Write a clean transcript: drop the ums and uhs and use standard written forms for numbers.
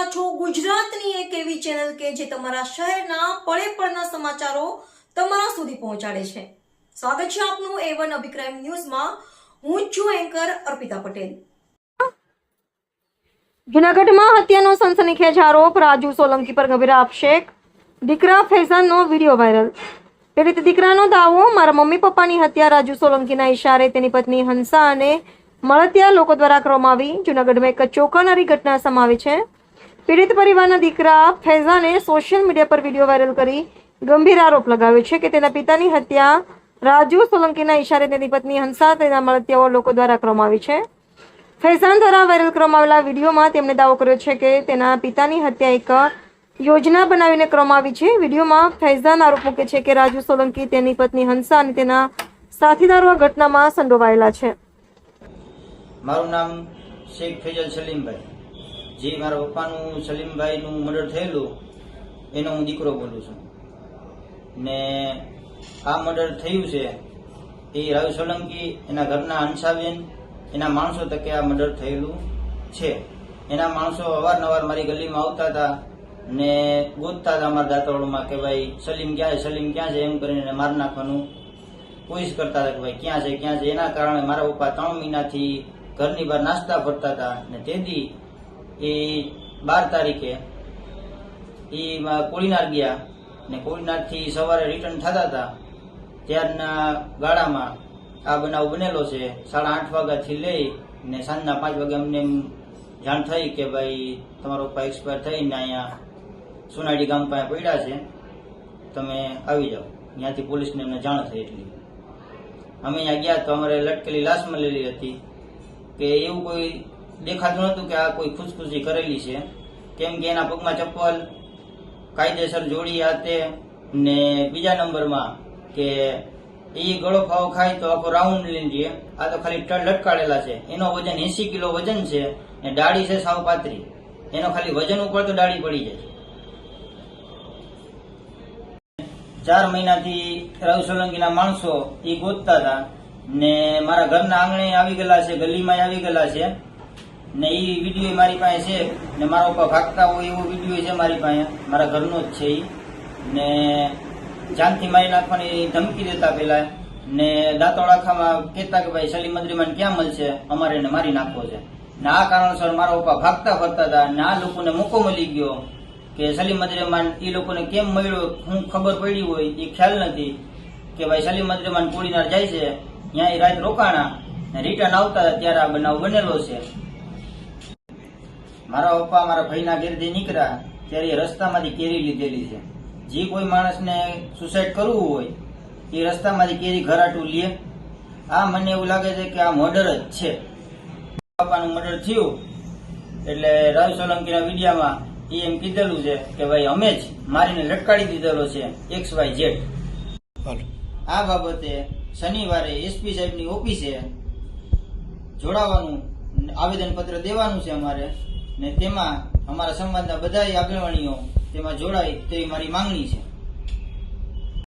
રહ્યા છો ગુજરાતની એક એવી ચેનલ કે જે તમારા શહેરના પળે પળના સમાચારો તમારા સુધી પહોંચાડે છે। સ્વાગત છે આપનું A1 અભિક્રાઇમ ન્યૂઝમાં। હું છું એન્કર અર્પિતા પટેલ। જૂનાગઢમાં હત્યાનો સનસનીખેજ આરોપ, રાજુ સોલંકી પર ગંભીર આક્ષેપ, દીકરા ફૈઝાનનો વિડીયો વાયરલ। પીડિત દીકરાનો દાવો, મારા મમ્મી પપ્પાની હત્યા રાજુ સોલંકીના ઇશારે તેની પત્ની હંસા અને મળતિયા લોકો દ્વારા કરવામાં આવી। જૂનાગઢમાં એક ચોંકાવનારી ઘટના સામે આવી છે। પીડિત પરિવારના દીકરા ફૈઝાને સોશિયલ મીડિયા પર વિડીયો વાયરલ કરી ગંભીર આરોપ લગાવ્યો છે કે તેના પિતાની હત્યા રાજુ સોલંકીના ઇશારે તેની પત્ની હંસા તેના મળતિયાઓ લોકો દ્વારા કરવામાં આવી છે। ફૈઝાન દ્વારા વાયરલ કરવામાં આવેલા વિડીયોમાં તેમણે દાવો કર્યો છે કે તેના પિતાની હત્યા એક યોજના બનાવીને કરવામાં આવી છે। વિડીયોમાં ફૈઝાન આરોપ મૂકે છે કે રાજુ સોલંકી, તેની પત્ની હંસા અને તેના સાથીદારો આ ઘટનામાં સંડોવાયેલા છે। મારું નામ શેખ ફૈઝલ સલીમભાઈ, જે મારા પપ્પાનું સલીમભાઈનું મર્ડર થયેલું એનો હું દીકરો બોલું છું ને આ મર્ડર થયું છે એ રાજુ સોલંકી, એના ઘરના હંસાબેન, એના માણસો તકે આ મર્ડર થયેલું છે। એના માણસો અવારનવાર મારી ગલીમાં આવતા હતા ને ગોતતા હતા અમારા દાંતરડોમાં કે ભાઈ સલીમ ક્યાં છે, સલીમ ક્યાં છે, એમ કરીને મારી નાખવાનું કોશિશ કરતા હતા કે ભાઈ ક્યાં છે ક્યાં છે। એના કારણે મારા પપ્પા 3 મહિનાથી ઘરની બહાર નાસ્તા ફરતા હતા ને તેથી એ 12 તારીખે એ કોળીનાર ગયા ને કોળીનારથી સવારે રિટર્ન થતા હતા ત્યારના ગાળામાં આ બનાવ બનેલો છે। 8:30 વાગ્યાથી લઈ ને સાંજના 5 વાગે અમને જાણ થઈ કે ભાઈ તમારો પપ્પા એક્સપાયર થઈને અહીંયા સોનાડી ગામ પાસે પડ્યા છે, તમે આવી જાઓ। ત્યાંથી પોલીસને અમને જાણ થઈ એટલી અમે અહીંયા ગયા તો અમારે લટકેલી લાશ મળેલી હતી કે એવું કોઈ દેખાતું નહોતું કે આ કોઈ ખુશખુશી કરેલી છે, કેમ કે એના પગમાં ચપ્પલ કાયદેસર જોડી હાથે ને બીજા નંબરમાં કે એ ગળો ફાવો ખાય તો આખો રાઉન્ડ લઈને જઈએ, આ તો ખાલી ટળ લટકાડેલા છે। એનો વજન 80 કિલો વજન છે ને દાઢી છે સાવ પાતળી, એનો ખાલી વજન ઉપર તો દાઢી પડી જાય। 4 મહિનાથી રાજુ સોલંકીના માણસો એ ગોતતા હતા ને મારા ઘરના આંગણે આવી ગયેલા છે, ગલીમાં આવી ગયેલા છે ને એ વિડીયો મારી પાસે છે ને મારા ઉપર ભાગતા હોય એવો વિડીયો છે મારી પાસે, મારા ઘરનો જ છે ને જાનથી મારી નાખવાની ધમકી દેતા પેલા ને દાંતોડાખામાં કહેતા કે ભાઈ સલીમ મદરીમાન ક્યાં મળશે, અમારે એને મારી નાખવો છે ને આ કારણસર મારા ઉપર ભાગતા ફરતા હતા ને આ લોકોને મોકો મળી ગયો કે સલીમ મદરીમાન એ લોકોને કેમ મળ્યો હું ખબર પડી હોય એ ખ્યાલ નથી કે ભાઈ સલીમ મદરીમાન કોળીનાર જાય છે, ત્યાં એ રાત રોકાણા ને રિટર્ન આવતા હતા ત્યારે આ બનાવ બનેલો છે। મારા પપ્પા મારા ભાઈના ઘેરથી નીકળ્યા ત્યારે એ રસ્તામાંથી કેરી લીધેલી છે। જે કોઈ માણસને સુસાઇડ કરવું હોય એ રસ્તામાંથી કેરી ઘરાટું લે। આ મને એવું લાગે છે કે આ મર્ડર જ છે। પપ્પાનું મર્ડર થયું એટલે રાજુ સોલંકીના વિડીયામાં એમ કીધેલું છે કે ભાઈ અમે જ મારીને લટકાડી દીધેલો છે XYZ। આ બાબતે શનિવારે એસપી સાહેબની ઓફિસે જોડાવાનું આવેદનપત્ર દેવાનું છે અમારે ને તેમાં અમારા સમાજના બધા આગેવાનીઓ તેમાં જોડાય તેવી મારી માંગણી છે।